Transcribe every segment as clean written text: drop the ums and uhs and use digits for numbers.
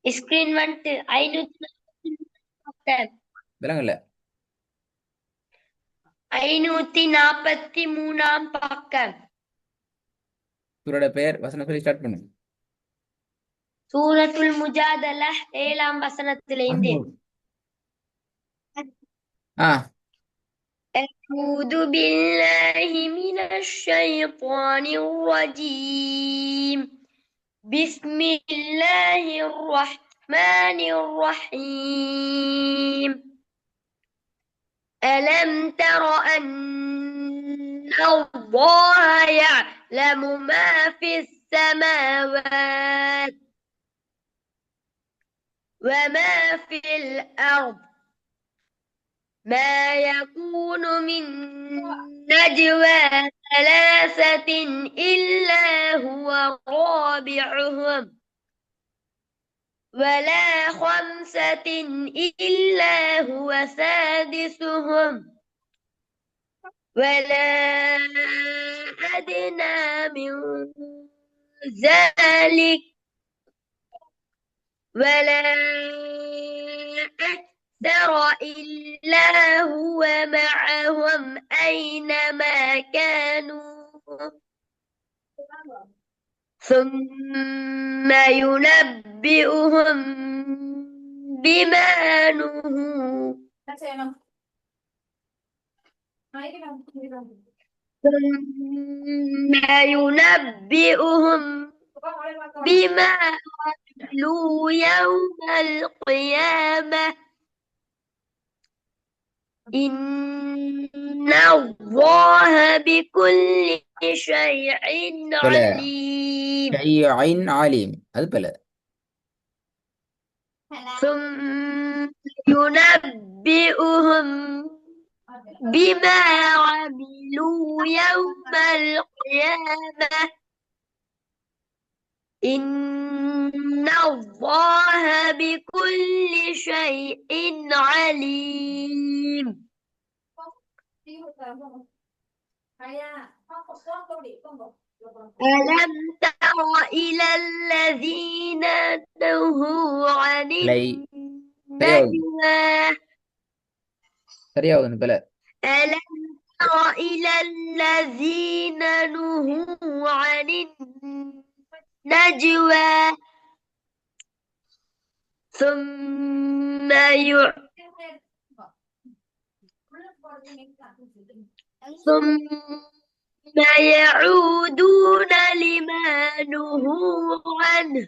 Screen வந்துட்டு 543 விலங்கல்ல 543 பக்கம். சூரோட பெயர் வசனம் சொல்லி ஸ்டார்ட் பண்ணுங்க. சூரத்துல் முஜாதலா 7ஆம் வசனத்திலிருந்து. ஆ أعوذ بالله من الشيطان الرجيم. بسم الله الرحمن الرحيم. ألم تر أن الله يعلم ما في السماوات وما في الأرض. ما يكون من نجوى ثلاثة إلا هو رابعهم ولا خمسة إلا هو سادسهم ولا أدنى من ذلك ولا أكثر إلا هو معهم أينما كانوا ثم ينبئهم بما نهوا ثم ينبئهم بما عملوا يوم القيامة. إن الله بكل شيء பல عليم. ஷைஇன் ஆலீம் அது பல. ثم ينبئهم بما عملوا يوم القيامة. إن الله بكل شيء عليم. ألم تر إلى الذين نهوا عن இல்லை சரியாவது النجوى. சரியாவது பல. ألم تر إلى الذين نهوا عن النجوى ثم يعودون لما نهوا عنه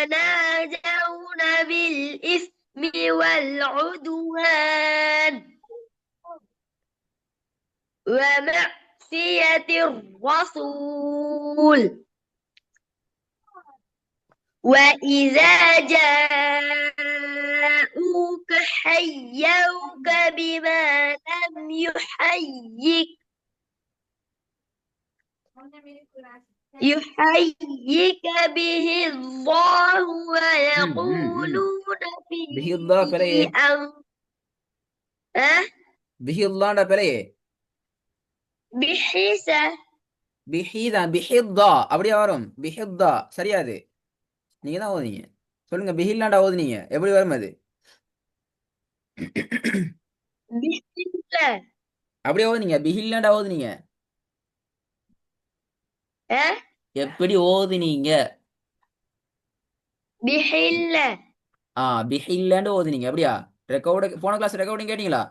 ويتناجون بالإثم والعدوان ومعصية الرسول وإذا جاءوك حيوك بما لم يحيك به الله ويقولون في பிஹில்லா பிழையே பிஹில்லாண்ட பிழையே بحيسة பிஹிதான் பிஹித்தா அப்படியே வரும். பிஹித்தா சரியாது. நீங்க தான் ஓதுனீங்க. சொல்லுங்க பிஹில்லாண்டா ஓதுனீங்க எப்படி வரும் அது? بحيلة அப்படியே ஓதுனீங்க பிஹில்லாண்டா ஓதுனீங்க எப்படி ஓதுனீங்க? بحلة பிஹில்லாண்டு ஓதுனீங்க அப்படியா? ரெக்கார்டு போன கிளாஸ் ரெக்கார்டிங் கேட்டீங்களா?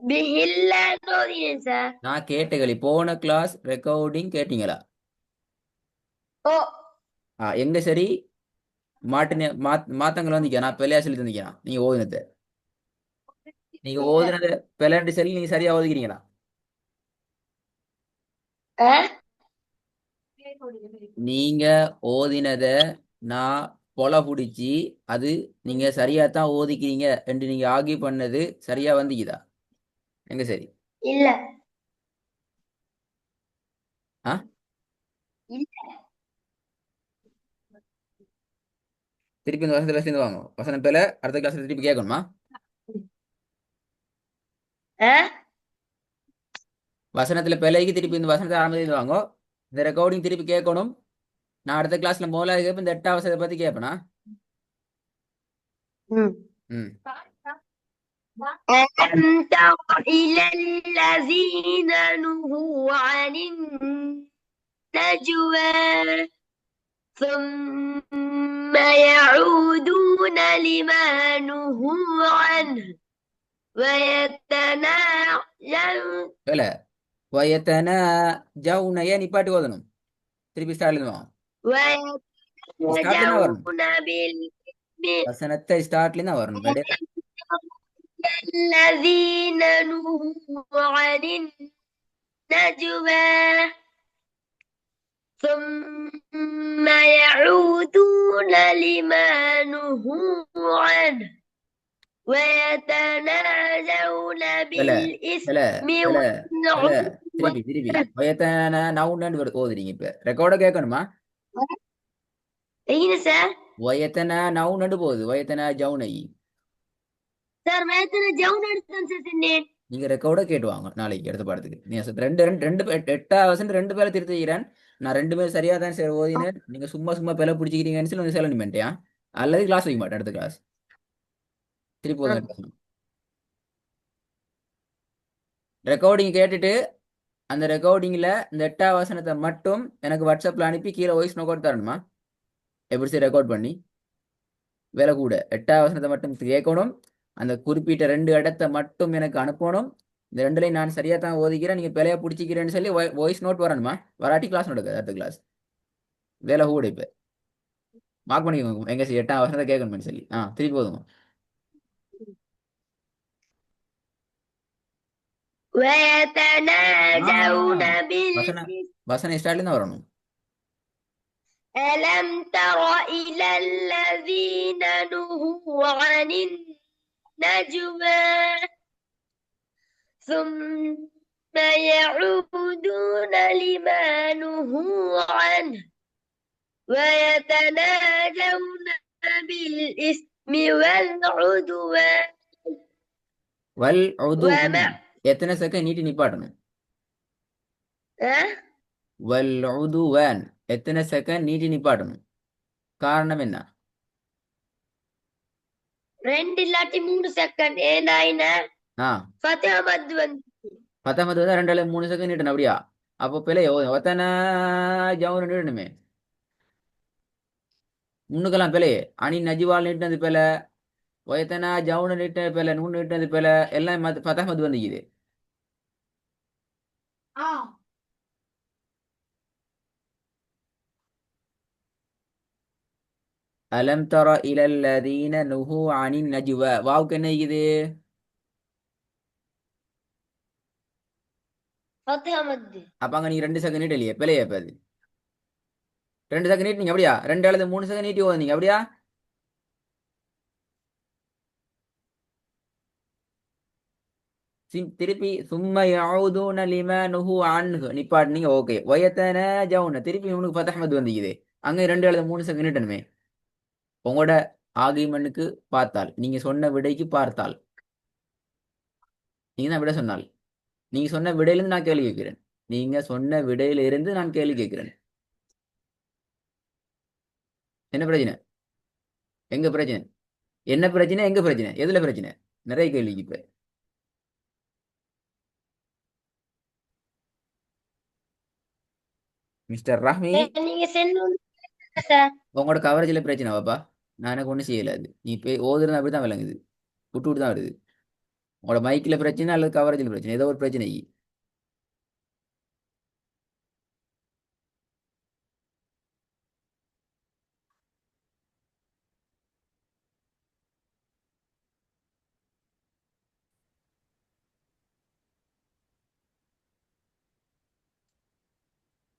بحلة نورين சார். நான் கேட்டகளி போன கிளாஸ் ரெக்கார்டிங் கேட்டீங்களா? ஓ எங்க சரி மாட்டுன மாத்தங்கள் வந்தீங்க. நான் பிள்ளையா சொல்லி தந்தீங்க. நீங்க ஓதுனது நீங்க ஓதுனது பிள்ளைண்டு சொல்லி நீங்க சரியா ஓதுக்கிறீங்களா? நீங்க ஓதினத நான் பொல புடிச்சு அது நீங்க சரியா தான் ஓதிக்கிறீங்க என்று நீங்க ஆகி பண்ணது சரியா வந்துக்குதா? எங்க சரி இல்ல ஆ இல்ல திருப்பி இந்த வசனத்துல சேர்ந்து வாங்க. வசனம் பேல அடுத்த கிளாஸ்ல திருப்பி கேட்கணுமா? வசனத்துல பிழைக்கு திருப்பி இந்த வசனத்தை ஆரம்பித்து வாங்க. இந்த ரெக்கார்டிங் திருப்பி கேட்கணும். நான் அடுத்த கிளாஸ்ல முதல்ல கேட்பேன், இந்த 8வது பத்தி கேட்பேனா? ம். ம். ألم تر إلى الذين نهوا عن النجوى ثم يعودون لما نهوا عنه ويتناجون வேலை வயத்தன ஜவுன ஏன் நிப்பாட்டி ஓதணும்? திருப்பி ஸ்டார்ட்ல இருந்து வாங்க. ஸ்டார்ட்ல தான் வரணும். بالإثم வசனத்தை ஸ்டார்ட்ல தான் வரணும். الذين نهوا عن النجوى ثم يعودون لما نهوا عنه ويتنازون வேலை வேலை بالإثم வேலை வேலை திருப்பி திருப்பி والعدوان. வயத்தன நவுன்னு ஓதுறீங்க. இப்ப ரெக்கார்ட கேட்கணுமா? ايه سار வயத்தன நவுன்னு போகுது. வயத்தன ஜவுனை سار ما يتناجون سنين. நீங்க ரெக்கார்ட கேட்டு வாங்க நாளைக்கு அடுத்த பாடத்துக்கு. நீங்க ரெண்டு ரெண்டு ரெண்டு 8வது ரெண்டு பேரை திருத்திக்கிறேன். நான் ரெண்டுமே சரியா தான் சரி ஓதினேன். நீங்க சும்மா சும்மா பிள்ளை பிடிச்சிக்கிறீங்கன்னு சொல்லி சொல்ல நிமிட்டியா? அல்லது கிளாஸ் வைக்க மாட்டேன் அடுத்த கிளாஸ். திருப்பி ஓதுங்க. ரெக்கார்டிங் கேட்டுட்டு அந்த ரெக்கார்டிங்ல இந்த 8வது மட்டும் எனக்கு வாட்ஸ்அப்ல அனுப்பி கீழே வாய்ஸ் நோட் தரணுமா? எப்படி சரி ரெக்கார்ட் பண்ணி வேலை கூட 8வது மட்டும் கேட்கணும். அந்த குறிப்பிட்ட 2 இடத்த மட்டும் எனக்கு அனுப்பணும். இந்த ரெண்டுலையும் நான் சரியா தான் ஓதிக்கிறேன், நீங்க பிழையா பிடிச்சிக்கிறேன்னு சொல்லி வாய்ஸ் நோட் வரணுமா? வராட்டி கிளாஸ் நடக்காது அடுத்த கிளாஸ். வேலை கூட இப்ப மார்க் பண்ணிக்கோங்க. எங்க 8வது கேட்கணும்னு சொல்லி திருப்பி போதுங்க. ويتناجون வசன بالإثم. வசன ஸ்டார்ட்ல தான் வரணும். ألم تر إلى الذين نهوا عن النجوى ثم يعودون لما نهوا عنه ويتناجون بالإثم والعدوان வல் உதுவன் ومع எத்தனை செகண்ட் நீட்டி நிப்பாட்டணும்? أه؟ வல் உதுவன் எத்தனை செகண்ட் நீட்டி நிப்பாட்டணும்? காரணம் என்ன? 2 இல்லாட்டி 3 செகண்ட் ஏன்னா என்ன ஆ ஃபத்திஹா மத் வந்து 10வது வந்து 2 3 செகண்ட் நீட்டணும் அப்படியா? அப்போ பிள்ளையோ ஒத்தனை ஜவுன் நீட்டணுமே. முன்னுக்கெல்லாம் பிள்ளையே அணி நஜிவால் நீட்டினது பிள்ளை, ஒயத்தனா ஜவுன் நீட்டினது பிள்ளை, நூன் நீட்டினது பிள்ளை, எல்லாம் 10வது வந்துக்குது. அலம் தர இலல்லதீன நுஹு அனின் நஜ்வ வாவுக்கு என்ன இருக்குது? ஃபத்திஹா மத் அப்ப அங்க நீங்க 2 செகண்ட் நீட்டலையே பிள்ளையே. அப்ப அது 2 செகண்ட் நீட்டினீங்க அப்படியா? 2 அல்லது 3 செகண்ட் நீட்டி ஓதுனீங்க அப்படியா? திருப்பி சும்ம யஊதுன லிமா நுஹு அன்ஹு நிப்பாட்டினீங்க. ஓகே. வயத்தன ஜவுன திருப்பி உனக்கு ஃபத்ஹமத் வந்துக்குது. அங்க 2 அல்லது 3 செகண்ட் நீட்டணுமே. உங்களோட ஆர்கியுமெண்ட்டுக்கு பார்த்தால், நீங்க சொன்ன விடைக்கு பார்த்தால், நீங்க தான் விடை சொன்னால், நீங்க சொன்ன விடையிலிருந்து நான் கேள்வி கேட்கிறேன். நீங்க சொன்ன விடையிலிருந்து நான் கேள்வி கேட்கிறேன். என்ன பிரச்சனை? எங்க பிரச்சனை? என்ன பிரச்சனை? எங்க பிரச்சனை? எதுல பிரச்சனை? நிறைய கேள்விக்கு இப்ப மிஸ்டர் ரஹ்மி, நீங்க செல்லணும் சார். உங்களோட கவரேஜ்ல பிரச்சனை வாப்பா. நான் எனக்கு ஒன்றும் செய்யல. அது நீ போய் ஓதுறது அப்படி தான் விளங்குது. விட்டு விட்டு தான் வருது. உங்களோட மைக்கில் பிரச்சனை அல்லது கவரேஜில் பிரச்சனை, ஏதோ ஒரு பிரச்சனை.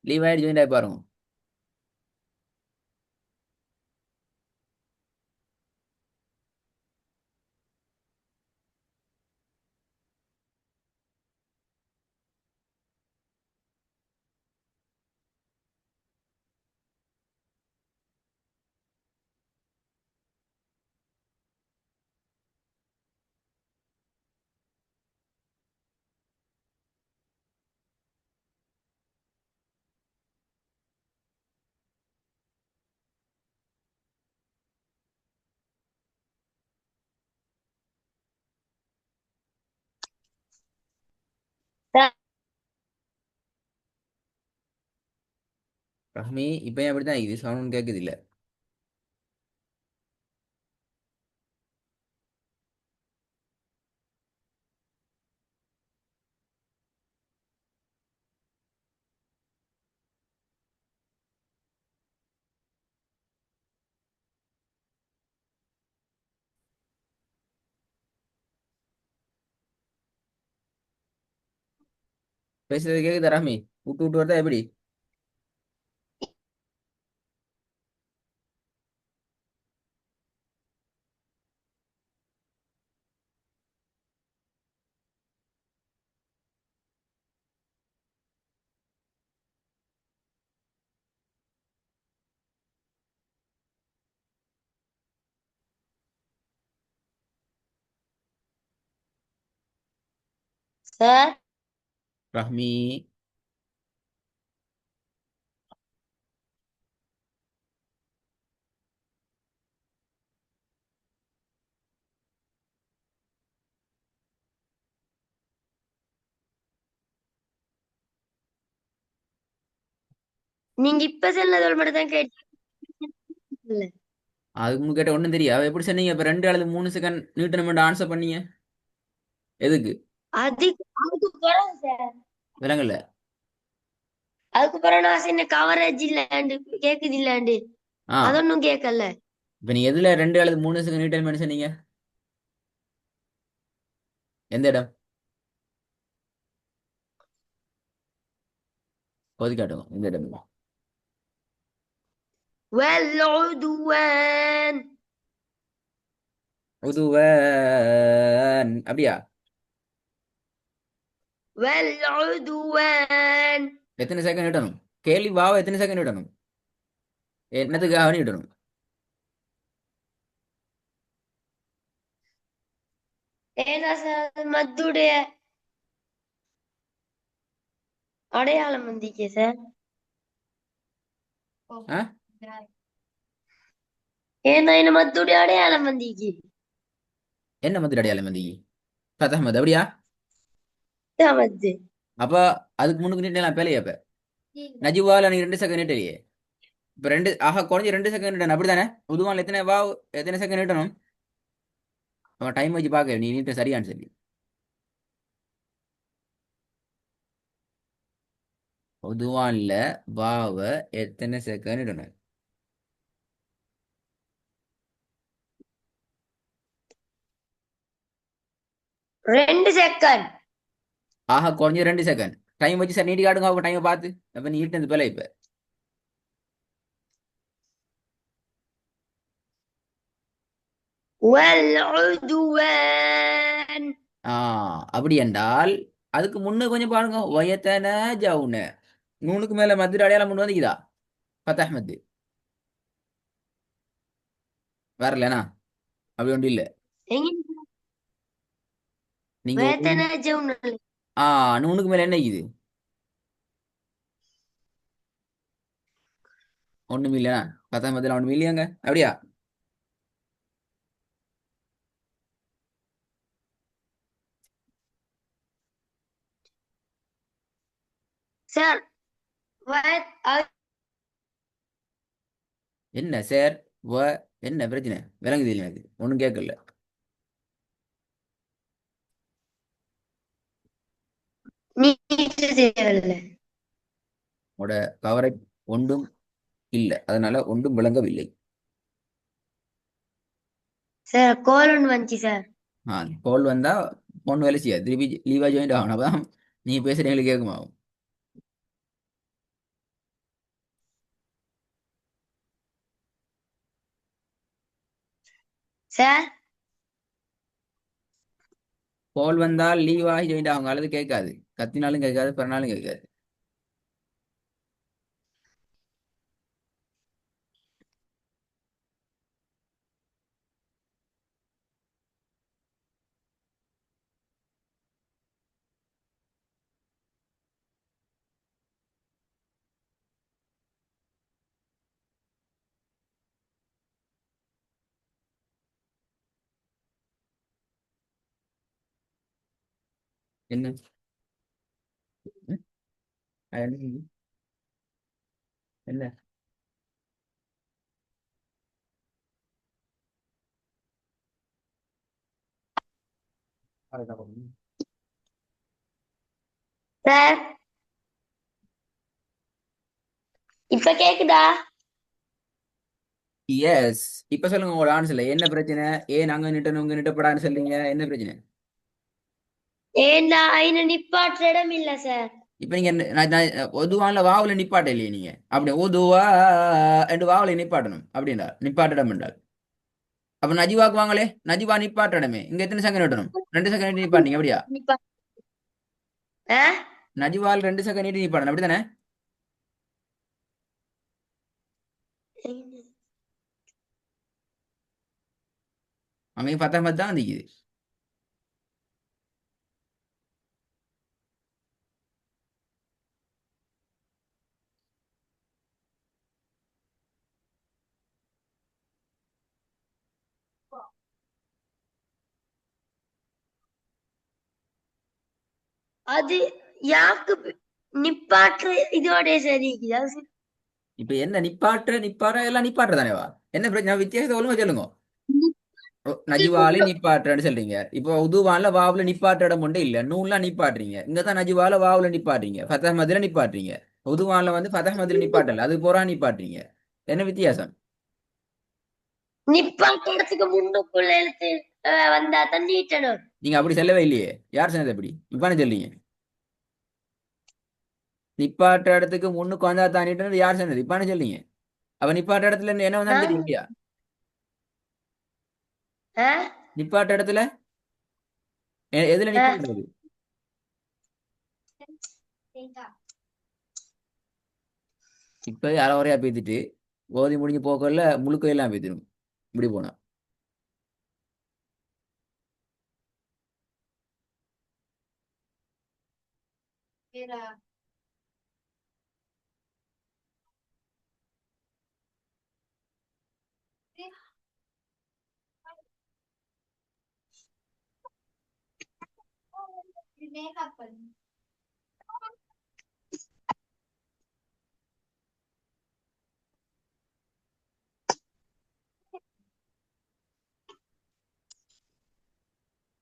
லீவ் ஆகிட்டு ஜாயின் ஆகி பாருங்க. சார் ரஹ்மி இப்பயும் அப்படித்தான் இது சவுண்ட் கேட்குது இல்ல. பேசுறது கேக்குதா ரஹ்மி? விட்டு விட்டு வருதா எப்படி? சார் ரஹ்மி நீங்க இப்ப சொன்னதோட மட்டும் தான் கேட்டீங்க. அதுக்கு முன்னுக்கு கேட்ட ஒன்றும் தெரியும். அவ எப்படி சொன்னீங்க? இப்போ 2 அல்லது 3 செகண்ட் நீட்டணும் ஆன்சர் பண்ணீங்க. எதுக்கு? அதுக்கு பிறகு சார் விலங்கல்ல. அதுக்கு பிறகு நான் சின்ன கவரேஜ் இல்லாண்டு கேக்குது இல்லாண்டு ஆ அதொன்னும் கேட்கல. இப்போ நீ எதுல 2 அல்லது 3 செகண்ட் நீட்டல் சொன்னீங்க? எந்த இடம்? போதி காட்டுங்க எந்த இடம். والعدوان. உதுவன் அப்படியா? والعدوان. எத்தனை செகண்ட் விடணும்? கேள்வி வாவ எத்தனை செகண்ட் விடணும்? என்னத்துக்காக விடணும்? ஏன்னா சார் மத்துடைய அடையாளம் வந்திக்கே சார். ஆ? ஏன்னா என்ன மத்துடைய அடையாளம் வந்திக்கு. என்ன மந்திரி அடையாளம் மந்தி? ஃபத்தஹ் அப்படியா? மத்து அப்ப அதுக்கு முன்னுக்கு நீட்டலாம் பேலையே. அப்ப நஜிவால நீ 2 செகண்ட் நீட்டலையே. இப்போ குறைஞ்சி 2 செகண்ட் நீட்டணும் அப்படித்தானே? உதுவான்ல எத்தனை வாவ் எத்தனை செகண்ட் நீட்டணும்? அவன் டைம் வச்சு பார்க்க நீ நீட்ட சரியான்னு சொல்லி. உதுவான்ல வாவ எத்தனை செகண்ட் நீட்டணும்? ரெண்டு செகண்ட். குறைஞ்சி 2 செகண்ட். டைம் வச்சு சார் நீட்டி காட்டுங்க அவங்க டைமை பார்த்து. அப்ப நீ நீட்டினது பேல இப்ப. والعدوان. ஆ அப்படி என்றால் அதுக்கு முன்ன கொஞ்சம் பாருங்க. வயத்தன ஜவுன நூனுக்கு மேல மதுரை அடையாளம் கொண்டு வந்துக்குதா? ஃபத்தஹ் மத்து வரலனா? அப்படி ஒன்றும் இல்லை. எங்க நீங்க வேத்தன ஜவுனல். ஆ நூனுக்கு மேல என்ன இது? ஒண்ணும் இல்லையா? ஃபத்தஹ் மத்துல ஒண்ணும் இல்லையாங்க அப்படியா? சார் அது என்ன சார்? வ என்ன பிரச்சனை? விளங்குது இல்லை எனக்கு ஒன்றும் கேட்கல. நீட்டு செய்யல. உங்களோட கவரேஜ் ஒன்றும் இல்லை, அதனால ஒன்றும் விளங்கவில்லை. சார் கோல் ஒன்று வந்துச்சு சார். ஆ கால் வந்தா ஃபோன் வேலை செய்யாது. திருப்பி லீவா ஜாயின் ஆகணும். அப்பதான் நீ பேசுறீங்களுக்கு கேட்குமா? சார் கால் வந்தால் லீவ் ஆகி ஜாயின் ஆகும். அல்லது கேட்காது. கத்தினாலும் கேட்காது, பிறனாலும் கேட்காது. என்ன? அது என்ன என்ன? சார் இப்ப கேக்குதா? எஸ். இப்ப சொல்லுங்க உங்களோட ஆன்சர்ல என்ன பிரச்சனை? ஏன் அங்க நிட்டு உங்க நிட்டப்படான்னு சொல்றீங்க? என்ன பிரச்சனை? ஏண்டா அயின நிப்பாட்டுற இடம் இல்ல சார். இப்ப நீங்க ஒதுவான்ல வாவுல நிப்பாட்ட இல்லையே நீங்க. அப்படி ஒதுவா என்று வாவுல நிப்பாட்டணும் அப்படின்றா நிப்பாட்டிடம் என்றால். அப்ப நஜிவாக்கு வாங்களே, நஜிவா நிப்பாட்டடமே. இங்க எத்தனை செகண்ட் விட்டணும்? 2 செகண்ட் நீட்டி நிப்பாட்டீங்க அப்படியா? நிப்பா ஆ? நஜிவால் 2 செகண்ட் நீட்டி நிப்பாட்டணும் அப்படித்தானே? அங்கேயும் 19 தான் வந்துக்குது. அது யாக்கு நிப்பாட்டுற இதோட சரி. இப்ப என்ன நிப்பாட்ட எல்லாம் நிப்பாட்டுறதானேவா? என்ன பிரச்சனை? வித்தியாசத்தை ஒழுங்கா சொல்லுங்க. நஜிவால நிப்பாட்டுறேன்னு சொல்றீங்க. இப்போ உதுவான்ல வாவுல நிப்பாட்டுற இடம் ஒன்று இல்ல. நூன்லாம் நிப்பாட்டுறீங்க. இங்கதான் நஜிவால வாவுல நிப்பாட்டுறீங்க. ஃபதஹ் மதுல நிப்பாட்டுறீங்க. உதுவான்ல வந்து ஃபதஹ் மதுல நிப்பாட்டல. அது போரா நிப்பாட்டுறீங்க. என்ன வித்தியாசம்? நிப்பாட்டுறதுக்கு முன்னுக்குள்ள எழுத்து வந்தா தான் நீட்டணும். நீங்க அப்படி சொல்லவே இல்லையே. யார் சொன்னது அப்படி? இப்பானே சொல்றீங்க. நிப்பாட்டுற இடத்துக்கு முன்னுக்கு வந்தா தாண்டிட்டு யார் சொன்னது? இப்பானே சொல்றீங்க. அப்ப நிப்பாட்டுற இடத்துல இருந்து என்ன ஆ? வந்தாலும் தெரியும் இல்லையா? ஆ? நிப்பாட்டுற இடத்துல எதுல ஆ? நிப்பாட்டுறது? இப்ப அரைகுறையா பேத்திட்டு ஓதி முடிஞ்சு போக்கல முழுக்க எல்லாம் பேத்திடும். இப்படி போனா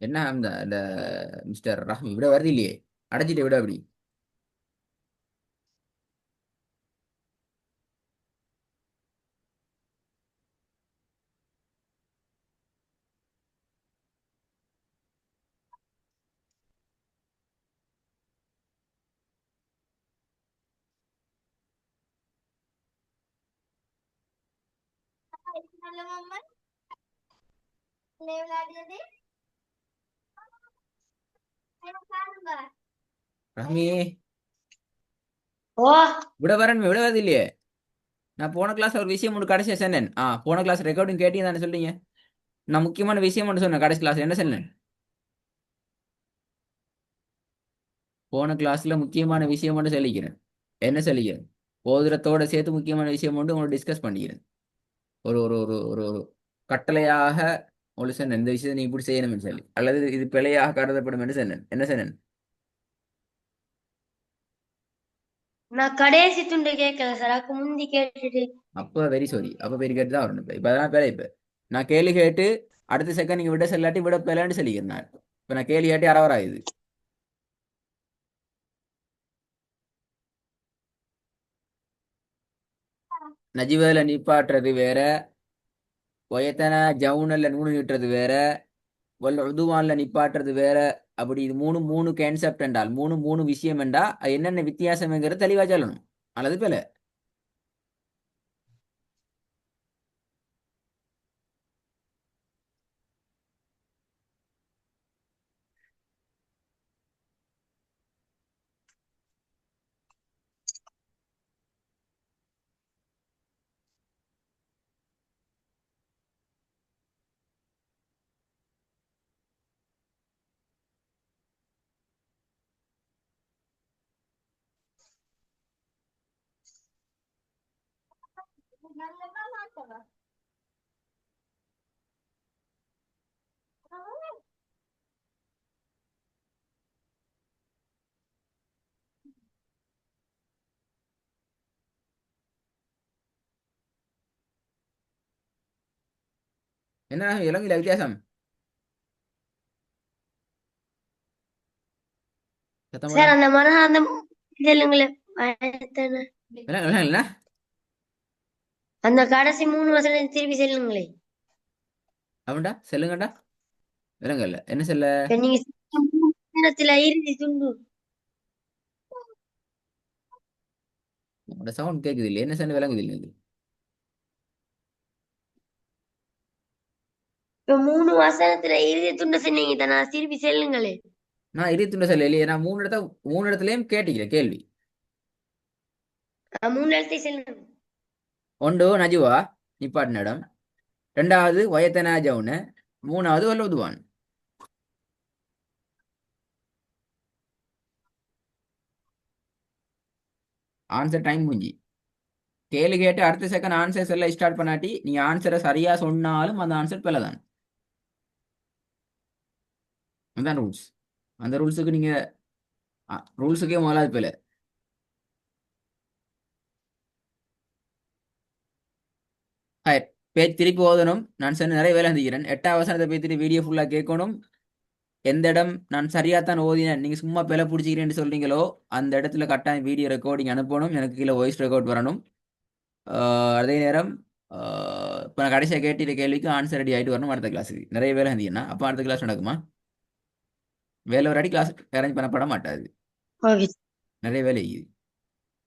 என்ன அந்த மிஸ்டர் ரஹ்மி விட வருது இல்லையே. அடைச்சிட்டு விட அப்படி. ரஹ்மி ஓ. விட வரேன் விட வருது இல்லையே. நான் போன கிளாஸ் ஒரு விஷயம் ஒன்று கடைசியா சொன்னேன். போன கிளாஸ் ரெக்கார்டிங் கேட்டீங்க தானே சொல்றீங்க. நான் முக்கியமான விஷயம் ஒன்று சொன்னேன் கடைசி கிளாஸ். என்ன சொன்னேன்? போன கிளாஸ்ல முக்கியமான விஷயம் ஒன்று சொல்லிக்கிறேன். என்ன சொல்லிக்கிறேன்? ஓதுரத்தோட சேர்த்து முக்கியமான விஷயம் ஒன்று உங்களை டிஸ்கஸ் பண்ணிக்கிறேன். ஒரு ஒரு ஒரு ஒரு ஒரு கட்டளையாக உங்களுக்கு சொன்னேன். இந்த விஷயத்தை நீ இப்படி செய்யணும்னு சொல்லி, அல்லது இது பிழையாக கருதப்படும் என்று சொன்னேன். என்ன சொன்னேன்? நான் கடைசி துண்டு கேட்கல சார். அதுக்கு முந்தி கேட்டுட்டு. அப்ப வெரி சாரி. அப்ப பெரிய கேட்டு தான் வரணும். இப்ப அதான் பிழை. இப்ப நான் கேள்வி கேட்டு அடுத்த செகண்ட் நீங்க விட செல்லாட்டி விட பிழைன்னு சொல்லிக்கிறேன் நான். இப்ப நான் கேள்வி கேட்டு அறவராயுது. நஜிவேல நிப்பாட்டுறது வேற, ஒயத்தன ஜவுனல்ல நூனு நிட்டுறது வேற, உதுவான்ல நிப்பாட்டுறது வேற. அப்படி இது மூணு மூணு கான்செப்ட் என்றால் மூணு மூணு விஷயம் என்றா அது என்னென்ன வித்தியாசம்ங்கிறது தெளிவா சொல்லணும். அல்லது பிழை. என்ன இலங்கையில் வித்தியாசம்? சத்தம் சார் போடாம. அந்த மனசாந்தம் சொல்லுங்களேன். வயத்தென்ன? இல்ல. அந்த கடைசி 3 வசனம் திருப்பி சொல்லுங்களே. அவன்டா செல்லுங்கடா. விலங்கல்ல என்ன செல்ல? இப்ப நீங்க சொன்ன 3 வசனத்துல இறுதி துண்டு. உங்களோட சவுண்ட் கேக்குது இல்லையா? என்ன செல்ல விளங்குது இல்லை? இப்ப 3 வசனத்துல இறுதி துண்டு சொன்னீங்க தானே, திருப்பி சொல்லுங்களே. நான் 23 செல்ல இல்லையே, நான் மூணு இடத்துலயும் கேட்டுக்கிறேன் கேள்வி. 3 எழுத்தை சொல்லுங்க. ஒன்று நஜுவா நிப்பாட்டின இடம், ரெண்டாவது வயத்தனா ஜவுனு, மூணாவது வல்லதுவான். ஆன்சர் டைம் முடிஞ்சு. கேள்வி கேட்டு அடுத்த செகண்ட் ஆன்சர் சொல்ல ஸ்டார்ட் பண்ணாட்டி நீங்க ஆன்சரை சரியா சொன்னாலும் அந்த ஆன்சர் பிள்ளை தான். அதுதான் ரூல்ஸ். அந்த ரூல்ஸுக்கு நீங்க ரூல்ஸுக்கே முதலாவது பிள்ளை. ஹாய். பேஜ் திருப்பி ஓதணும். நான் சொன்ன நிறைய வேலை செஞ்சுக்கிறேன். 8வது வசனத்தை போய் திருப்பி வீடியோ ஃபுல்லாக கேட்கணும். எந்த இடம் நான் சரியாக தான் ஓதினேன் நீங்கள் சும்மா பிழை பிடிச்சிக்கிறேன்னு சொல்றீங்களோ அந்த இடத்துல கட்டாயம் வீடியோ ரெக்கார்டிங் அனுப்பணும். எனக்கு கீழே வாய்ஸ் ரெக்கார்ட் வரணும். அதே நேரம் இப்போ நான் கடைசியாக கேட்டிருக்க கேள்விக்கு ஆன்சர் ரெடி ஆகிட்டு வரணும். அடுத்த கிளாஸுக்கு நிறைய வேலை செஞ்சீங்கன்னா அப்போ அடுத்த கிளாஸ் நடக்குமா? வேலை ஒரு அடி கிளாஸ் அரேஞ்ச் பண்ணப்பட மாட்டாது. ஓகே. நிறைய வேலை இருக்குது.